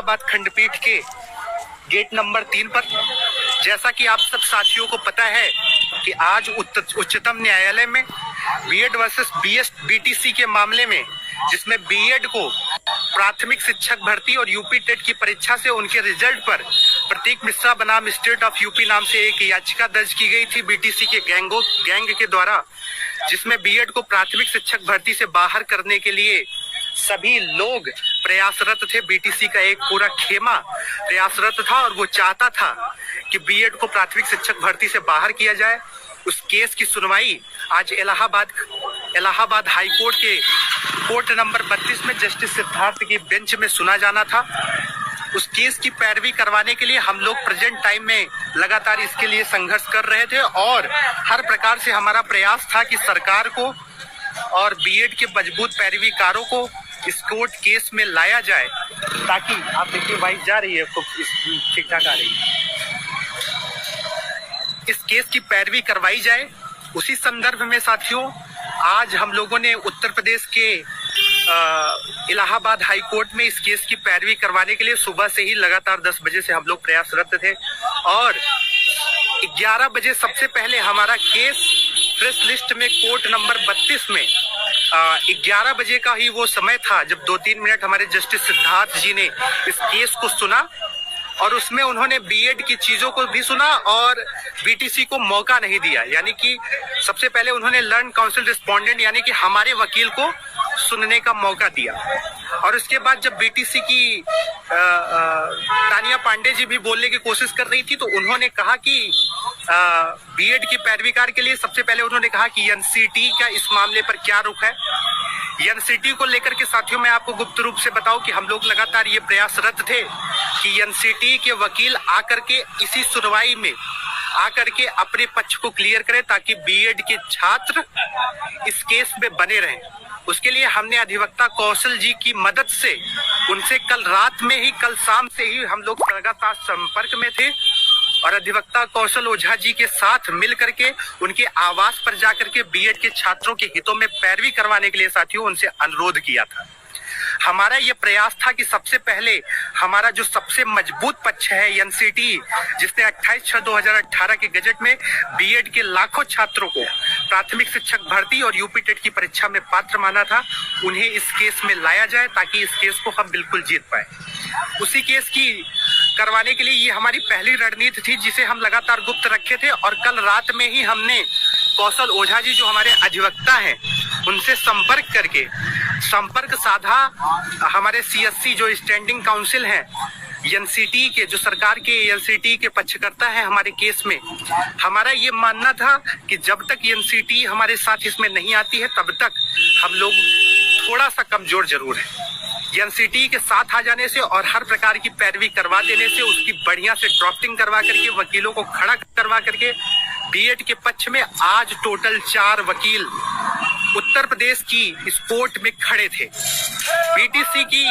इलाहाबाद खंडपीठ के gate number 3 पर। जैसा कि आप सब साथियों को पता है कि आज उच्चतम न्यायालय में बीएड वर्सेस बीटीसी के मामले में, जिसमें बीएड को प्राथमिक शिक्षक भर्ती और यूपी टेट की परीक्षा से उनके रिजल्ट पर प्रतीक मिश्रा बनाम स्टेट ऑफ यूपी नाम से एक याचिका दर्ज की गई थी बीटीसी के गैंग के द्वारा, जिसमें बीएड को प्राथमिक शिक्षक भर्ती से बाहर करने के लिए सभी लोग प्रयासरत थे। बीटीसी का एक पूरा खेमा प्रयासरत था और वो चाहता था कि बीएड को प्राथमिक शिक्षक भर्ती से बाहर किया जाए। उस केस की सुनवाई आज इलाहाबाद हाई कोर्ट के कोर्ट नंबर 32 में जस्टिस सिद्धार्थ की बेंच में सुना जाना था। उस केस की पैरवी करवाने के लिए हम लोग प्रेजेंट टाइम में लगातार इसके लिए संघर्ष कर रहे थे और हर प्रकार से हमारा प्रयास था कि सरकार को और बीएड के मजबूत पैरवीकारों को इस कोर्ट केस में लाया जाए, ताकि आप देखिए वाइस जा रही है, ठीक ठाक आ रही है, इस केस की पैरवी करवाई जाए। उसी संदर्भ में साथियों, आज हम लोगों ने उत्तर प्रदेश के इलाहाबाद हाई कोर्ट में इस केस की पैरवी करवाने के लिए सुबह से ही लगातार 10 बजे से हम लोग प्रयासरत थे और 11 बजे सबसे पहले हमारा केस प्रेस लिस्ट में कोर्ट नंबर 32 में 11 बजे का ही वो समय था जब 2-3 मिनट हमारे जस्टिस सिद्धार्थ जी ने इस केस को सुना और उसमें उन्होंने बीएड की चीजों को भी सुना और बीटीसी को मौका नहीं दिया। यानी कि सबसे पहले उन्होंने लर्न काउंसिल रिस्पोंडेंट यानी कि हमारे वकील को सुनने का मौका दिया और उसके बाद जब बीटीसी की तानिया पांडे जी भी बोलने की कोशिश कर रही थी तो उन्होंने कहा कि बीएड की पैरवीकार के लिए सबसे पहले उन्होंने कहा कि एनसीटी का इस मामले पर क्या रुख है। एनसीटी को लेकर के साथियों मैं आपको गुप्त रूप से बताऊं कि हम लोग लगातार ये प्रयासरत थे कि एनसीटी के वकील आकर के इसी सुनवाई में आकर के अपने पक्ष को क्लियर करें ताकि बीएड के छात्र इस केस में बने रहें। उसके लिए हमने अधिवक्ता कौशल जी की मदद से उनसे कल शाम से ही हम लोग लगातार संपर्क में थे और अधिवक्ता कौशल ओझा जी के साथ मिल करके उनके आवास पर जाकर के बीएड के छात्रों के हितों में पैरवी करवाने के लिए साथियों उनसे अनुरोध किया था। हमारा ये प्रयास था कि सबसे पहले हमारा जो सबसे मजबूत पक्ष है एनसीटी, जिसने 28/6/2018 के गजट में बीएड के लाखों छात्रों को प्राथमिक शिक्षक भर्ती और यूपी टेट की परीक्षा में पात्र माना था, उन्हें इस केस में लाया जाए ताकि इस केस को हम बिल्कुल जीत पाए। उसी केस की करवाने के लिए ये हमारी पहली रणनीति थी जिसे हम लगातार गुप्त रखे थे और कल रात में ही हमने कौशल ओझा जी जो हमारे अधिवक्ता हैं उनसे संपर्क साधा। हमारे सीएससी जो स्टैंडिंग काउंसिल हैं एनसीटी के, जो सरकार के एनसीटी के पक्षकर्ता है हमारे केस में, हमारा ये मानना था कि जब तक एनसीटी हमारे साथ इसमें नहीं आती है तब तक हम लोग थोड़ा सा कमजोर जरूर है। एनसीटी के साथ आ जाने से और हर प्रकार की पैरवी करवा देने से, उसकी बढ़िया से ड्राफ्टिंग करवा करके वकीलों को खड़ा करवा करके बीएड के पक्ष में आज टोटल 4 वकील उत्तर प्रदेश की इस कोर्ट में खड़े थे। बीटीसी की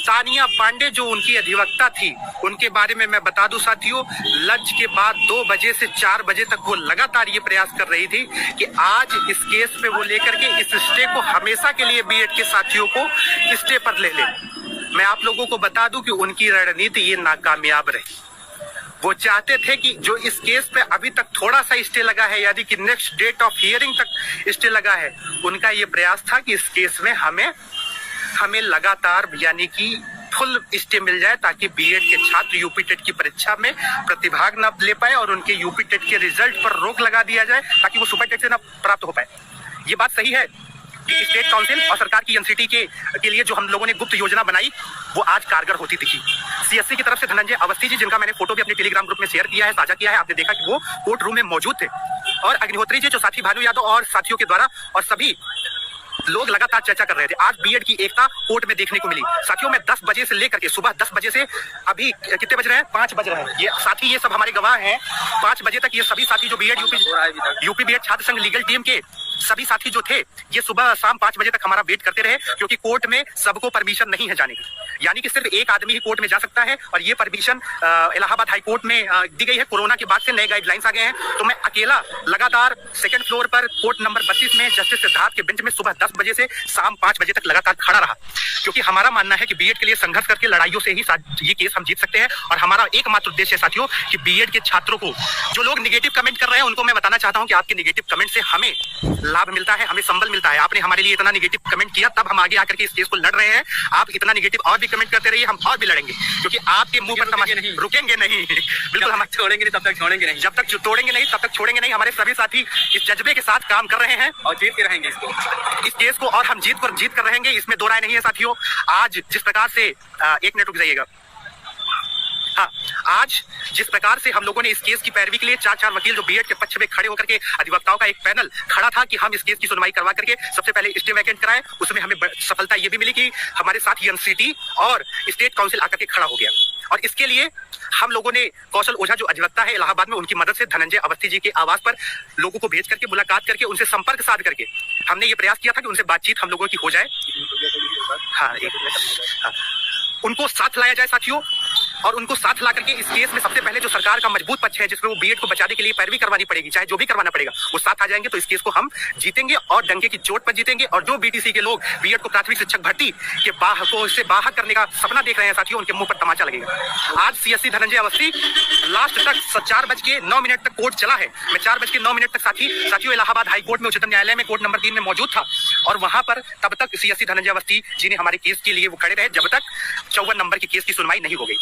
तानिया पांडे जो उनकी अधिवक्ता थी, उनके बारे में मैं बता दूं साथियों, लंच के बाद 2 बजे से 4 बजे तक वो लगातार ये प्रयास कर रही थी कि आज इस केस पे वो लेकर के इस स्टे को हमेशा के लिए बीएड के साथियों को स्टे पर ले ले। मैं आप लोगों को बता दूं कि उनकी रणनीति ये नाकामयाब रही। वो चाहते थे कि जो इस केस पे अभी तक थोड़ा सा स्टे लगा है, यानी कि नेक्स्ट डेट ऑफ हियरिंग तक स्टे लगा है, उनका ये प्रयास था कि इस केस में हमें लगातार यानी कि फुल स्टे मिल जाए ताकि बीएड के छात्र यूपी टेट की परीक्षा में प्रतिभाग न ले पाए और उनके यूपी टेट के रिजल्ट पर रोक लगा दिया जाए ताकि वो सुपर टेट से न प्राप्त हो पाए। ये बात सही है कि स्टेट काउंसिल और सरकार की एनसीटी के लिए जो हम लोगों ने गुप्त योजना बनाई वो आज कारगर होती दिखी। सीएससी की तरफ से धनंजय अवस्थी जी, जिनका मैंने फोटो भी अपने टेलीग्राम ग्रुप में शेयर किया है, साझा किया है, आपने देखा कि वो कोर्ट रूम में मौजूद थे और अग्निहोत्री जी जो साथी भानु यादव और साथियों के द्वारा और सभी लोग लगातार चर्चा कर रहे थे। आज बीएड की एकता कोर्ट में देखने को मिली साथियों। मैं 10 बजे से लेकर के सुबह 10 बजे से अभी कितने बज रहे हैं, 5 बज रहे हैं, ये साथी ये सब हमारे गवाह हैं। 5 बजे तक ये सभी साथी जो बीएड यूपी बीएड छात्र संघ लीगल टीम के सभी साथी जो थे ये सुबह शाम 5 बजे तक हमारा वेट करते रहे, क्योंकि कोर्ट में सबको परमिशन नहीं है जाने की, यानी कि सिर्फ एक आदमी ही कोर्ट में जा सकता है। और ये परमिशन इलाहाबाद हाई कोर्ट में दी गई है। कोरोना के बाद से नए गाइडलाइंस आ गए हैं, तो मैं अकेला लगातार सेकंड फ्लोर पर कोर्ट नंबर 32 में जस्टिस सिद्धार्थ के बेंच में सुबह 10 बजे से शाम 5 बजे तक लगातार खड़ा रहा, क्योंकि हमारा मानना है कि बीएड के लिए संघर्ष करके लड़ाइयों से ही ये केस हम जीत सकते हैं। और हमारा एकमात्र उद्देश्य है साथियों कि बीएड के छात्रों को, जो लोग निगेटिव कमेंट कर रहे हैं, उनको मैं बताना चाहता हूं कि आपके निगेटिव कमेंट से हमें लाभ मिलता है, हमें संबल मिलता है। आपने हमारे लिए इतना निगेटिव कमेंट किया, तब हम आगे आकर के इस केस को लड़ रहे हैं। आप इतना निगेटिव और भी कमेंट करते रहिए, हम और भी लड़ेंगे, क्योंकि आपके मुंह पर तमाशे नहीं रुकेंगे नहीं। बिल्कुल, हम छोड़ेंगे नहीं, तब तक छोड़ेंगे नहीं, जब तक तोड़ेंगे नहीं तब तक छोड़ेंगे नहीं। हमारे सभी साथी इस जज्बे के साथ काम कर रहे हैं और जीत के रहेंगे इस केस को, और हम जीत कर रहेंगे, इसमें दो राय नहीं है साथियों। आज जिस प्रकार से एक मिनट रुक जाइएगा, हाँ, आज जिस प्रकार से हम लोगों ने इस केस की पैरवी के लिए 4 वकील जो बीएड के पक्ष में खड़े होकर के अधिवक्ताओं का एक पैनल खड़ा था कि हम इस केस की सुनवाई करवा करके सबसे पहले स्टे वैकेंट कराएं, उसमें हमें सफलता ये भी मिली कि हमारे साथ एनसीटी और स्टेट काउंसिल आकर के खड़ा हो गया। और इसके लिए हम लोगों ने कौशल ओझा जो अधिवक्ता है इलाहाबाद में, उनकी मदद से धनंजय अवस्थी जी के आवास पर लोगों को भेज करके, मुलाकात करके, उनसे संपर्क साध करके हमने ये प्रयास किया था कि उनसे बातचीत हम लोगों की हो जाए। हाँ, उनको साथ लाया जाए साथियों, और उनको साथ ला करके इस केस में सबसे पहले जो सरकार का मजबूत पक्ष है, जिसमें वो बीएड को बचाने के लिए पैरवी करवानी पड़ेगी, चाहे जो भी करवाना पड़ेगा, वो साथ आ जाएंगे तो इस केस को हम जीतेंगे और डंके की चोट पर जीतेंगे। और जो बीटीसी के लोग बीएड को प्राथमिक शिक्षक भर्ती के से बाहर करने का सपना देख रहे हैं साथियों, उनके मुंह पर तमाचा लगेगा। आज सीएससी धनंजय अवस्थी लास्ट तक 4:09 तक कोर्ट चला है। मैं 4:09 तक साथियों इलाहाबाद हाई कोर्ट में, उच्चतम न्यायालय में, कोर्ट नंबर 3 में मौजूद था, और वहां पर तब तक सीएससी धनंजय अवस्थी जी ने हमारे केस के लिए वो खड़े रहे जब तक 54 नंबर की केस की सुनवाई नहीं हो गई।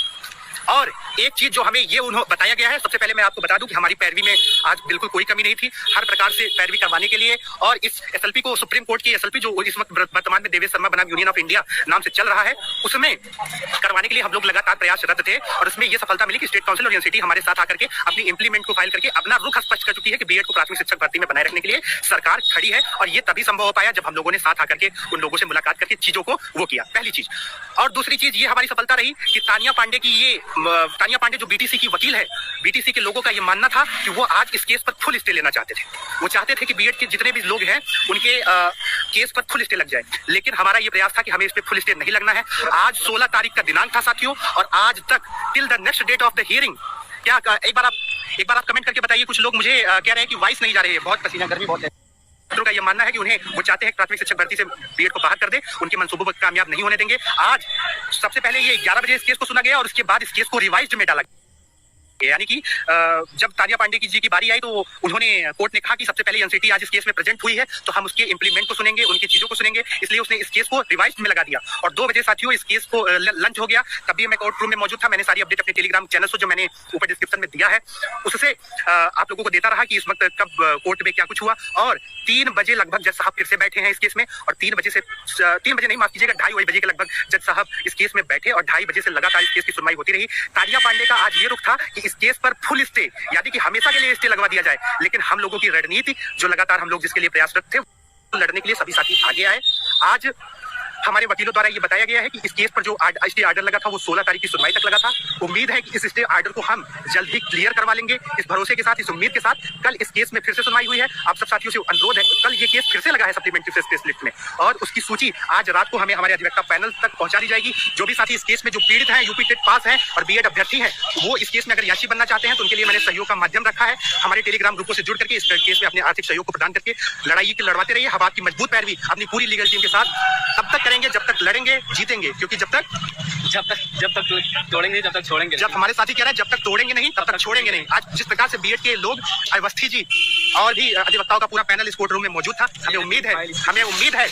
और एक चीज जो हमें ये बताया गया है, सबसे पहले मैं आपको बता दूं कि हमारी पैरवी में आज बिल्कुल कोई कमी नहीं थी, हर प्रकार से पैरवी करवाने के लिए। और इस एसएलपी को, सुप्रीम कोर्ट की एसएलपी जो इस वक्त वर्तमान में देवेश शर्मा बनाम यूनियन ऑफ इंडिया नाम से चल रहा है, उसमें करवाने के लिए हम लोग लगातार प्रयासरत थे, और उसमें यह सफलता मिली कि स्टेट काउंसिल और एनसीटी हमारे साथ आकर के अपनी इंप्लीमेंट को फाइल करके अपना रुख स्पष्ट कर चुकी है कि बीएड को प्राथमिक शिक्षक भर्ती में बनाए रखने के लिए सरकार खड़ी है। और ये तभी संभव हो पाया जब हम लोगों ने साथ आकर के उन लोगों से मुलाकात करके चीजों को वो किया, पहली चीज। और दूसरी चीज ये हमारी सफलता रही कि तानिया पांडे जो बीटीसी की वकील है, बीटीसी के लोगों का ये मानना था कि वो आज इस केस पर फुल स्टे लेना चाहते थे। वो चाहते थे कि बीएड के जितने भी लोग हैं उनके केस पर फुल स्टे लग जाए, लेकिन हमारा ये प्रयास था कि हमें इस पे फुल स्टे नहीं लगना है। आज 16 तारीख का दिनांक था साथियों, और आज तक till the next date of the hearing, क्या एक बार आप कमेंट करके बताइए। कुछ लोग मुझे कह रहे हैं कि वॉइस नहीं जा रही है, बहुत पसीना, गर्मी बहुत है। का ये मानना है कि वो चाहते हैं प्राथमिक शिक्षक भर्ती से बीएड को बाहर कर दे, उनके मंसूबों पर कामयाब नहीं होने देंगे। आज सबसे पहले ये 11 बजे इस केस को सुना गया, और उसके बाद इस केस को रिवाइज्ड में डाला गया। यानी कि जब तानिया पांडे जी की बारी आई तो उन्होंने, कोर्ट ने कहा कि सबसे पहले एनसीटी आज इस केस में प्रेजेंट हुई है तो हम उसके इंप्लीमेंट को सुनेंगे, उनकी चीजों को सुनेंगे, इसलिए उसने इस केस को रिवाइज में लगा दिया। और 2 बजे साथियों इस केस को लंच हो गया, तभी मैं कोर्ट रूम में मौजूद था। मैंने सारी अपडेट अपने टेलीग्राम चैनल से, जो मैंने ऊपर डिस्क्रिप्शन में दिया है, उससे आप लोगों को देता रहा कि इस वक्त कब कोर्ट में क्या कुछ हुआ। और 3 बजे लगभग जज साहब फिर से बैठे हैं इस केस में, और 3 बजे नहीं, माफ कीजिएगा, 2:30 बजे के लगभग जज साहब इस केस में बैठे, और 2:30 बजे से लगातार इस केस की सुनवाई होती रही। तानिया पांडे का आज ये रुख था कि इस केस पर फुल स्टे, यानी कि हमेशा के लिए स्टे लगवा दिया जाए, लेकिन हम लोगों की रणनीति जो लगातार हम लोग जिसके लिए प्रयासरत थे, लड़ने के लिए सभी साथी आगे आए। आज हमारे वकीलों द्वारा ये बताया गया है कि इस केस पर जो स्टे ऑर्डर लगा था वो 16 तारीख की सुनवाई तक लगा था। उम्मीद है कि इस स्टे ऑर्डर को हम जल्द ही क्लियर करवा लेंगे। इस भरोसे के साथ, इस उम्मीद के साथ, कल इस केस में फिर से सुनवाई हुई है। आप सब साथियों से अनुरोध है, कल ये केस फिर से लगा है सप्लीमेंट्री फेस लिस्ट में, और उसकी सूची आज रात को हमें हमारे अधिवक्ता पैनल तक पहुंचा दी जाएगी। जो भी साथी इस केस में जो पीड़ित हैं, यूपी टेट पास हैं और बीएड अभ्यर्थी हैं, वो इस केस में अगर याची बनना चाहते हैं तो उनके लिए मैंने सहयोग का माध्यम रखा है। हमारे टेलीग्राम ग्रुपों से जुड़ करके इस केस में अपने आर्थिक सहयोग को प्रदान करके लड़ाई लड़वाते रहिए। हम आपकी मजबूत पैरवी अपनी पूरी लीगल टीम के साथ तब तक करेंगे जब तक लड़ेंगे, जीतेंगे, क्योंकि जब तक तोड़ेंगे जब तक छोड़ेंगे। जब हमारे साथी कह रहे हैं जब तक तोड़ेंगे नहीं तब तक छोड़ेंगे नहीं। आज जिस प्रकार से बीएड के लोग, अवस्थी जी और भी अधिवक्ताओं का पूरा पैनल इस कोर्ट रूम में मौजूद था, हमें उम्मीद है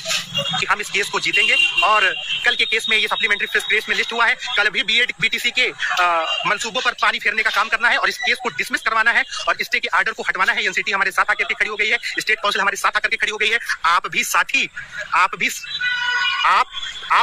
कि हम इस केस को जीतेंगे। और कल के केस में ये सप्लीमेंट्री केस में लिस्ट हुआ है, कल भी बीएड बीटीसी के मंसूबों पर पानी फेरने का काम करना है और इस केस को डिसमिस करवाना है और स्टे के ऑर्डर को हटवाना है। एनसीटी हमारे साथ आकर के खड़ी हो गई है, स्टेट काउंसिल हमारे साथ आकर के खड़ी हो गई है। आप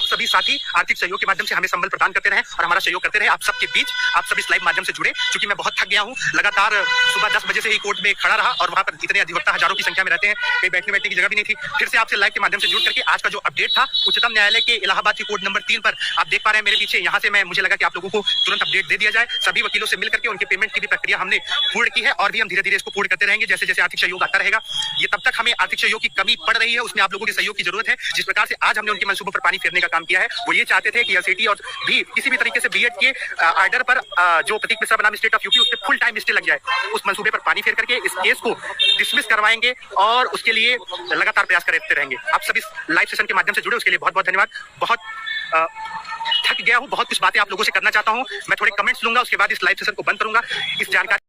सभी साथी आर्थिक सहयोग के माध्यम से हमें संबल केवल प्रदान करते रहे और हमारा सहयोग करते रहे। आप सबके बीच आप सब इस लाइव माध्यम से जुड़े, क्योंकि मैं बहुत थक गया हूँ। लगातार सुबह 10 बजे से ही कोर्ट में खड़ा रहा और वहां पर इतने अधिवक्ता हजारों की संख्या में रहते हैं, कहीं बैठने की जगह भी नहीं थी। फिर से आपसे लाइव के माध्यम से जुड़ करके आज का जो अपडेट था उच्चतम न्यायालय के इलाहाबाद की कोर्ट नंबर 3 पर आप देख पा रहे हैं मेरे पीछे। यहाँ से मुझे लगा कि आप लोगों को तुरंत अपडेट दे दिया जाए। सभी वकीलों से मिलकर के उनके पेमेंट की भी प्रक्रिया हमने पूर्ण की है और भी हम धीरे धीरे इसको पूर्ण करते रहेंगे जैसे जैसे आर्थिक सहयोग आता रहेगा। ये तब तक हमें आर्थिक सहयोग की कमी पड़ रही है, उसमें आप लोगों के सहयोग की जरूरत है। जिस प्रकार से आज हमने उनके मंसूबों पर पानी फेरने का काम किया है, वो ये चाहते थे कि एलसीटी और भी किसी भी तरीके से बीएड के आर्डर पर जो प्रतीक मिश्रा बनाम स्टेट ऑफ यूपी उस पर फुल टाइम स्टे लग जाए। उस मंसूबे पर पानी फेर करके इस केस को डिसमिस करवाएंगे और उसके लिए लगातार प्रयास करते रहेंगे। आप सब इस लाइव सेशन के माध्यम से जुड़े, उसके लिए बहुत बहुत धन्यवाद। बहुत थक गया हूँ, बहुत कुछ बातें आप लोगों से करना चाहता हूँ। मैं थोड़े कमेंट्स लूंगा, उसके बाद इस लाइव सेशन को बंद करूंगा। इस जानकारी